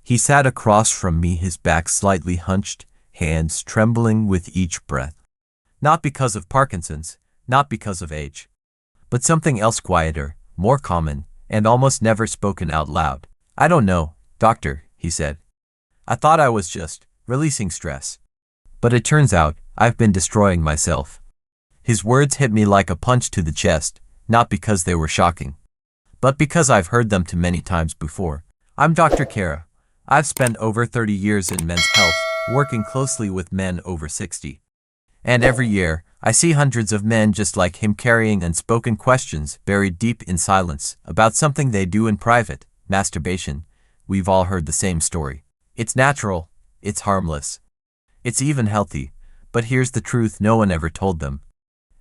He sat across from me, his back slightly hunched, hands trembling with each breath. Not because of Parkinson's, not because of age, but something else quieter, more common, and almost never spoken out loud. "I don't know, doctor," he said. "I thought I was just releasing stress. But it turns out I've been destroying myself." His words hit me like a punch to the chest, not because they were shocking, but because I've heard them too many times before. I'm Dr. Kara. I've spent over 30 years in men's health, working closely with men over 60. And every year, I see hundreds of men just like him carrying unspoken questions buried deep in silence about something they do in private, masturbation. We've all heard the same story. It's natural, it's harmless, it's even healthy, but here's the truth no one ever told them.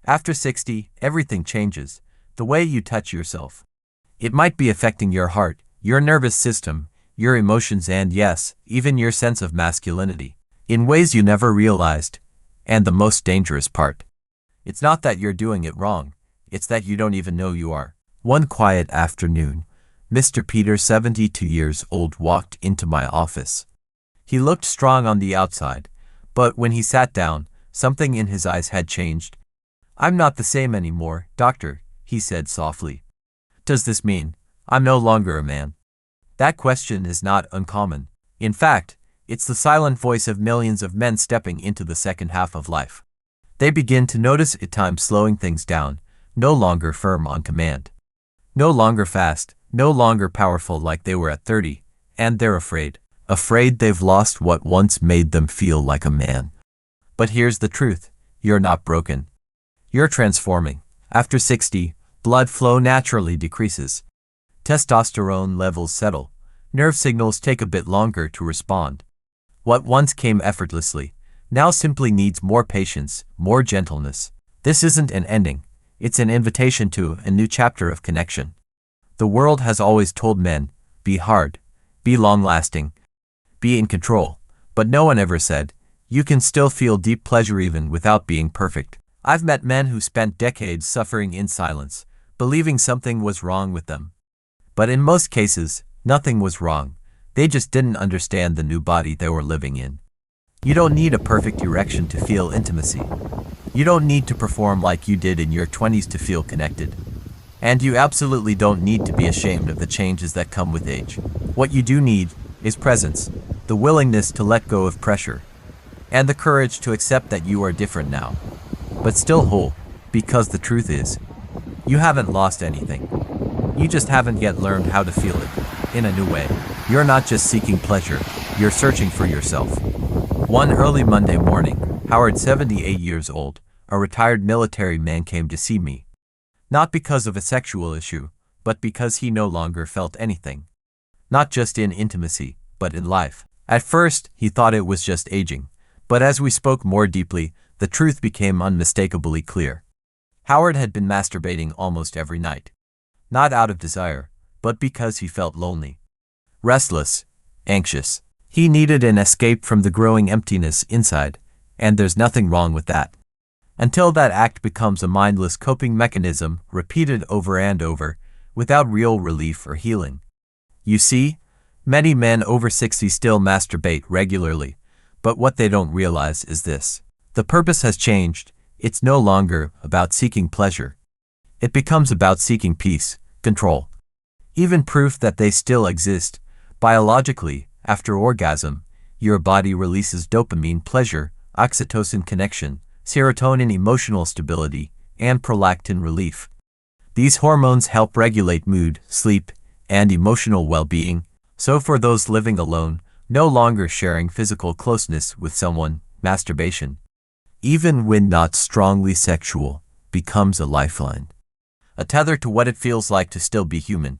After 60, everything changes. The way you touch yourself. It might be affecting your heart, your nervous system, your emotions, and yes, even your sense of masculinity, in ways you never realized. And the most dangerous part, it's not that you're doing it wrong, it's that you don't even know you are. One quiet afternoon, Mr. Peter, 72 years old, walked into my office. He looked strong on the outside, but when he sat down, something in his eyes had changed. "I'm not the same anymore, doctor," he said softly. "Does this mean I'm no longer a man?" That question is not uncommon. In fact, it's the silent voice of millions of men stepping into the second half of life. They begin to notice at times slowing things down, no longer firm on command, no longer fast, no longer powerful like they were at 30, and they're afraid they've lost what once made them feel like a man. But here's the truth, you're not broken. You're transforming. After 60, blood flow naturally decreases. Testosterone levels settle. Nerve signals take a bit longer to respond. What once came effortlessly, now simply needs more patience, more gentleness. This isn't an ending, it's an invitation to a new chapter of connection. The world has always told men, be hard, be long-lasting, be in control, but no one ever said, you can still feel deep pleasure even without being perfect. I've met men who spent decades suffering in silence, believing something was wrong with them. But in most cases, nothing was wrong. They just didn't understand the new body they were living in. You don't need a perfect erection to feel intimacy. You don't need to perform like you did in your 20s to feel connected. And you absolutely don't need to be ashamed of the changes that come with age. What you do need is presence, the willingness to let go of pressure, and the courage to accept that you are different now, but still whole, because the truth is, you haven't lost anything. You just haven't yet learned how to feel it, in a new way. You're not just seeking pleasure, you're searching for yourself. One early Monday morning, Howard, 78 years old, a retired military man, came to see me. Not because of a sexual issue, but because he no longer felt anything. Not just in intimacy, but in life. At first, he thought it was just aging, but as we spoke more deeply, the truth became unmistakably clear. Howard had been masturbating almost every night. Not out of desire, but because he felt lonely, restless, anxious. He needed an escape from the growing emptiness inside, and there's nothing wrong with that. Until that act becomes a mindless coping mechanism repeated over and over, without real relief or healing. You see, many men over 60 still masturbate regularly, but what they don't realize is this. The purpose has changed. It's no longer about seeking pleasure. It becomes about seeking peace, control, even proof that they still exist. Biologically, after orgasm, your body releases dopamine, pleasure, oxytocin, connection, serotonin, emotional stability, and prolactin, relief. These hormones help regulate mood, sleep, and emotional well-being. So for those living alone, no longer sharing physical closeness with someone, masturbation, even when not strongly sexual, becomes a lifeline. A tether to what it feels like to still be human.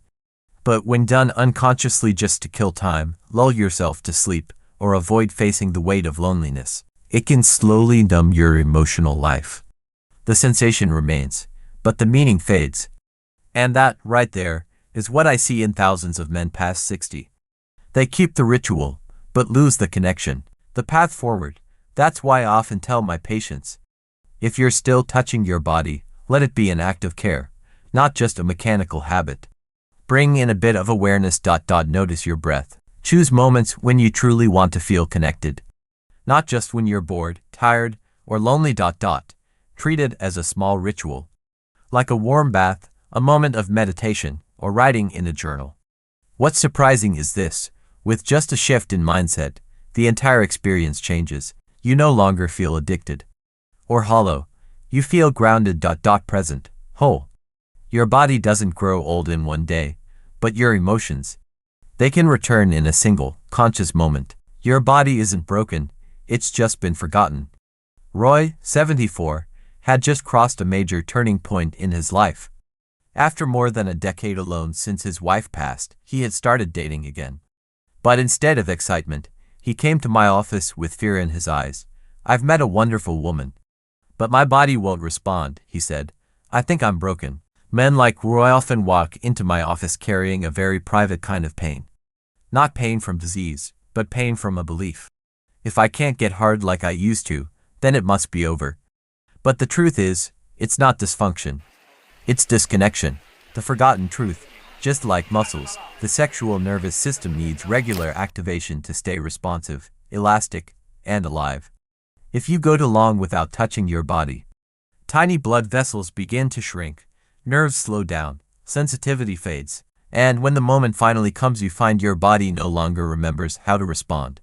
But when done unconsciously just to kill time, lull yourself to sleep, or avoid facing the weight of loneliness, it can slowly numb your emotional life. The sensation remains, but the meaning fades. And that, right there, is what I see in thousands of men past 60. They keep the ritual, but lose the connection, the path forward. That's why I often tell my patients, if you're still touching your body, let it be an act of care, not just a mechanical habit. Bring in a bit of awareness. Notice your breath. Choose moments when you truly want to feel connected. Not just when you're bored, tired, or lonely. Treat it as a small ritual. Like a warm bath, a moment of meditation, or writing in a journal. What's surprising is this: with just a shift in mindset, the entire experience changes. You no longer feel addicted or hollow. You feel grounded. Present, whole. Your body doesn't grow old in one day, but your emotions, they can return in a single, conscious moment. Your body isn't broken, it's just been forgotten. Roy, 74, had just crossed a major turning point in his life. After more than a decade alone since his wife passed, he had started dating again. But instead of excitement, he came to my office with fear in his eyes. "I've met a wonderful woman, but my body won't respond," he said. "I think I'm broken." Men like Roy often walk into my office carrying a very private kind of pain. Not pain from disease, but pain from a belief. If I can't get hard like I used to, then it must be over. But the truth is, it's not dysfunction. It's disconnection. The forgotten truth. Just like muscles, the sexual nervous system needs regular activation to stay responsive, elastic, and alive. If you go too long without touching your body, tiny blood vessels begin to shrink, nerves slow down, sensitivity fades, and when the moment finally comes, you find your body no longer remembers how to respond.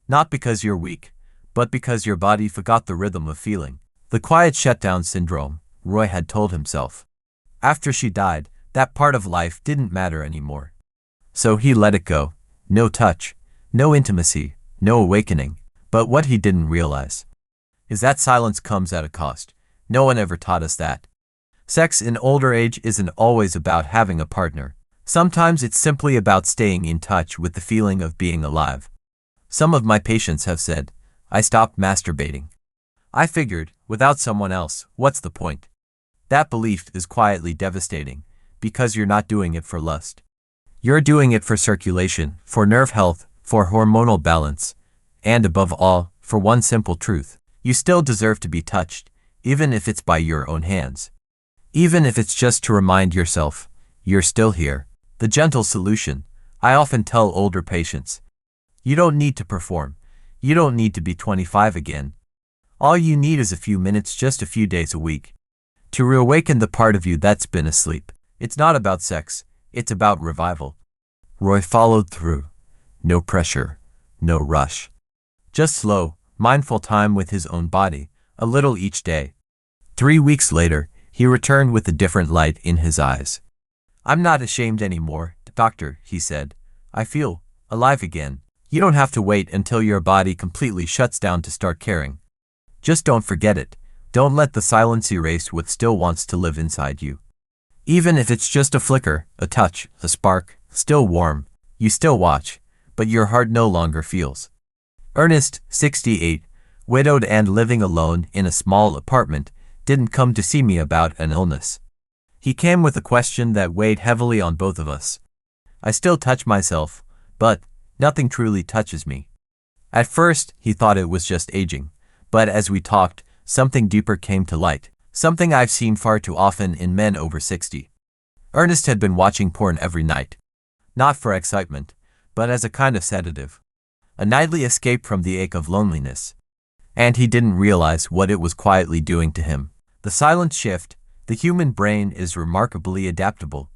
Not because you're weak, but because your body forgot the rhythm of feeling. The quiet shutdown syndrome, Roy had told himself. After she died, that part of life didn't matter anymore. So he let it go. No touch, no intimacy, no awakening. But what he didn't realize is that silence comes at a cost. No one ever taught us that. Sex in older age isn't always about having a partner. Sometimes it's simply about staying in touch with the feeling of being alive. Some of my patients have said, "I stopped masturbating. I figured, without someone else, what's the point?" That belief is quietly devastating, because you're not doing it for lust. You're doing it for circulation, for nerve health, for hormonal balance, and above all, for one simple truth. You still deserve to be touched, even if it's by your own hands. Even if it's just to remind yourself, you're still here. The gentle solution, I often tell older patients. You don't need to perform. You don't need to be 25 again. All you need is a few minutes, just a few days a week, to reawaken the part of you that's been asleep. It's not about sex, it's about revival. Roy followed through. No pressure, no rush. Just slow, mindful time with his own body, a little each day. 3 weeks later, he returned with a different light in his eyes. "I'm not ashamed anymore, doctor," he said. "I feel alive again." You don't have to wait until your body completely shuts down to start caring. Just don't forget it. Don't let the silence erase what still wants to live inside you. Even if it's just a flicker, a touch, a spark, still warm, you still watch, but your heart no longer feels. Ernest, 68, widowed and living alone in a small apartment, didn't come to see me about an illness. He came with a question that weighed heavily on both of us. I still touch myself, but nothing truly touches me. At first, he thought it was just aging, but as we talked, something deeper came to light, something I've seen far too often in men over 60. Ernest had been watching porn every night. Not for excitement, but as a kind of sedative. A nightly escape from the ache of loneliness. And he didn't realize what it was quietly doing to him. The silent shift, the human brain is remarkably adaptable.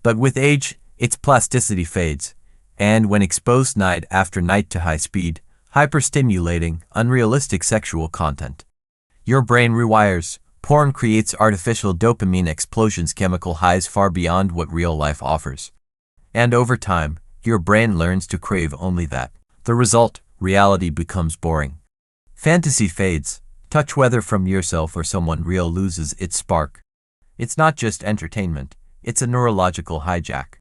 But with age, its plasticity fades, and when exposed night after night to high-speed, hyper-stimulating, unrealistic sexual content, your brain rewires. Porn creates artificial dopamine explosions, chemical highs far beyond what real life offers. And over time, your brain learns to crave only that. The result, reality becomes boring. Fantasy fades. Touch, whether from yourself or someone real, loses its spark. It's not just entertainment, it's a neurological hijack.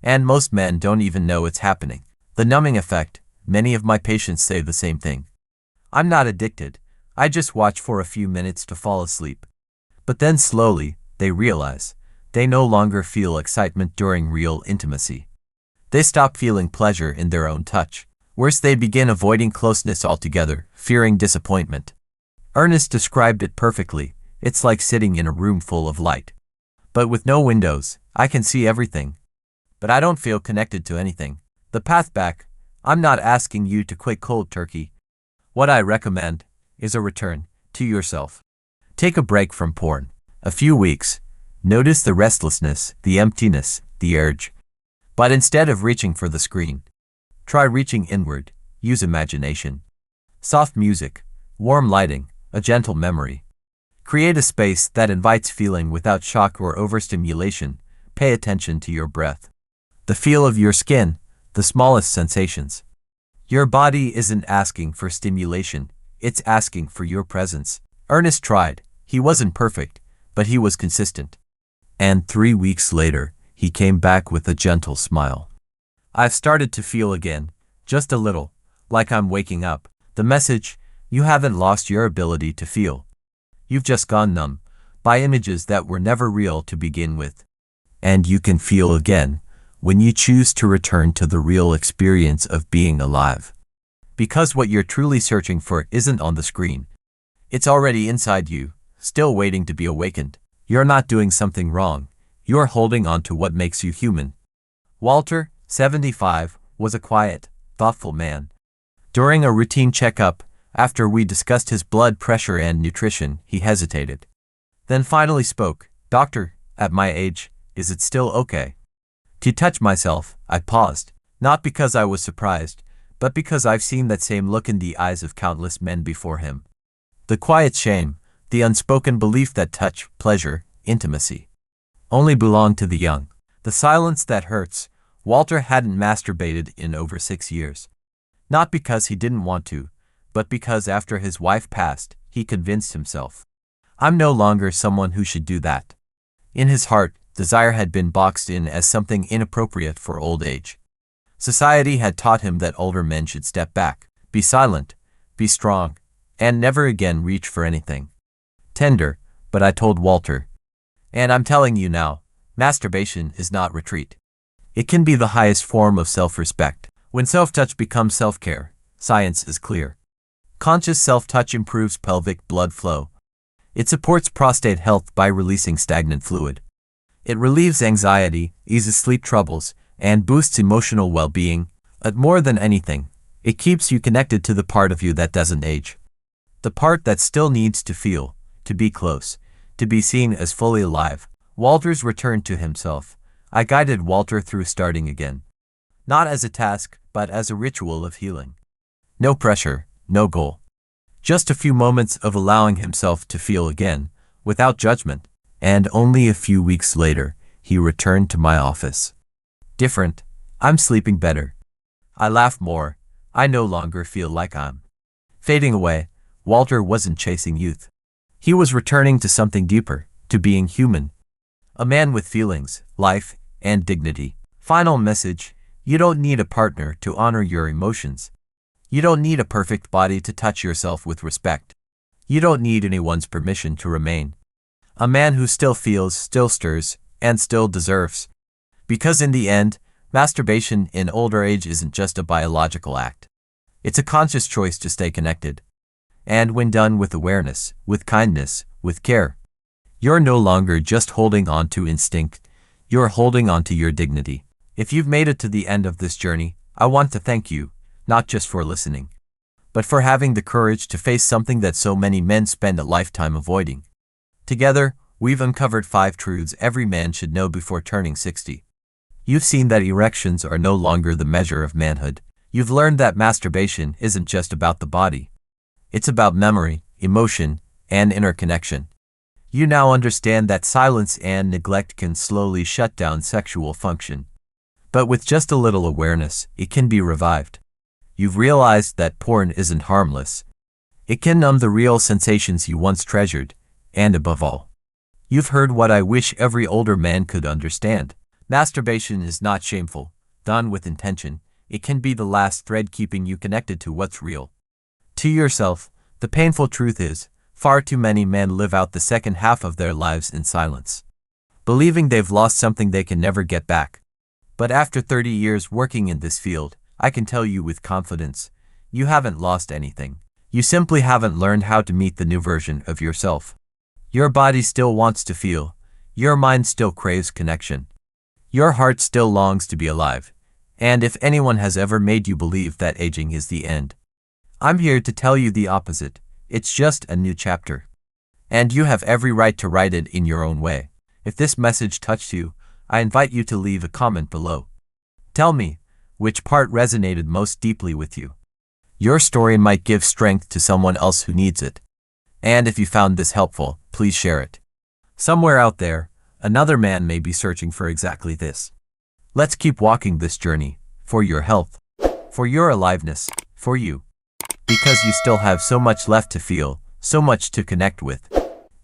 And most men don't even know it's happening. The numbing effect, many of my patients say the same thing. "I'm not addicted, I just watch for a few minutes to fall asleep." But then slowly, they realize, they no longer feel excitement during real intimacy. They stop feeling pleasure in their own touch. Worse, they begin avoiding closeness altogether, fearing disappointment. Ernest described it perfectly. It's like sitting in a room full of light. But with no windows, I can see everything. But I don't feel connected to anything. The path back, I'm not asking you to quit cold turkey. What I recommend is a return to yourself. Take a break from porn. A few weeks. Notice the restlessness, the emptiness, the urge. But instead of reaching for the screen, try reaching inward. Use imagination. Soft music, warm lighting, a gentle memory. Create a space that invites feeling without shock or overstimulation. Pay attention to your breath. The feel of your skin, the smallest sensations. Your body isn't asking for stimulation, it's asking for your presence. Ernest tried. He wasn't perfect, but he was consistent. And 3 weeks later, he came back with a gentle smile. I've started to feel again, just a little, like I'm waking up. The message: you haven't lost your ability to feel. You've just gone numb by images that were never real to begin with. And you can feel again when you choose to return to the real experience of being alive. Because what you're truly searching for isn't on the screen. It's already inside you, still waiting to be awakened. You're not doing something wrong. You're holding on to what makes you human. Walter, 75, was a quiet, thoughtful man. During a routine checkup, after we discussed his blood pressure and nutrition, he hesitated. Then finally spoke. Doctor, at my age, is it still okay to touch myself? I paused, not because I was surprised, but because I've seen that same look in the eyes of countless men before him. The quiet shame, the unspoken belief that touch, pleasure, intimacy only belong to the young. The silence that hurts. Walter hadn't masturbated in over 6 years. Not because he didn't want to, but because after his wife passed, he convinced himself. I'm no longer someone who should do that. In his heart, desire had been boxed in as something inappropriate for old age. Society had taught him that older men should step back, be silent, be strong, and never again reach for anything tender. But I told Walter, and I'm telling you now, masturbation is not retreat. It can be the highest form of self-respect. When self-touch becomes self-care, science is clear. Conscious self-touch improves pelvic blood flow. It supports prostate health by releasing stagnant fluid. It relieves anxiety, eases sleep troubles, and boosts emotional well-being. But more than anything, it keeps you connected to the part of you that doesn't age. The part that still needs to feel, to be close, to be seen as fully alive. Walter's return to himself. I guided Walter through starting again. Not as a task, but as a ritual of healing. No pressure, no goal. Just a few moments of allowing himself to feel again, without judgment. And only a few weeks later, he returned to my office. Different. I'm sleeping better. I laugh more. I no longer feel like I'm fading away. Walter wasn't chasing youth. He was returning to something deeper, to being human. A man with feelings, life, and dignity. Final message: you don't need a partner to honor your emotions. You don't need a perfect body to touch yourself with respect. You don't need anyone's permission to remain a man who still feels, still stirs, and still deserves. Because in the end, masturbation in older age isn't just a biological act. It's a conscious choice to stay connected. And when done with awareness, with kindness, with care, you're no longer just holding on to instinct, you're holding on to your dignity. If you've made it to the end of this journey, I want to thank you, not just for listening, but for having the courage to face something that so many men spend a lifetime avoiding. Together, we've uncovered 5 truths every man should know before turning 60. You've seen that erections are no longer the measure of manhood. You've learned that masturbation isn't just about the body. It's about memory, emotion, and inner connection. You now understand that silence and neglect can slowly shut down sexual function. But with just a little awareness, it can be revived. You've realized that porn isn't harmless. It can numb the real sensations you once treasured, and above all, you've heard what I wish every older man could understand. Masturbation is not shameful. Done with intention, it can be the last thread keeping you connected to what's real. To yourself. The painful truth is, far too many men live out the second half of their lives in silence, believing they've lost something they can never get back. But after 30 years working in this field, I can tell you with confidence, you haven't lost anything. You simply haven't learned how to meet the new version of yourself. Your body still wants to feel. Your mind still craves connection. Your heart still longs to be alive. And if anyone has ever made you believe that aging is the end, I'm here to tell you the opposite. It's just a new chapter. And you have every right to write it in your own way. If this message touched you, I invite you to leave a comment below. Tell me, which part resonated most deeply with you? Your story might give strength to someone else who needs it. And if you found this helpful, please share it. Somewhere out there, another man may be searching for exactly this. Let's keep walking this journey, for your health, for your aliveness, for you. Because you still have so much left to feel, so much to connect with,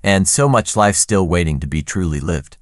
and so much life still waiting to be truly lived.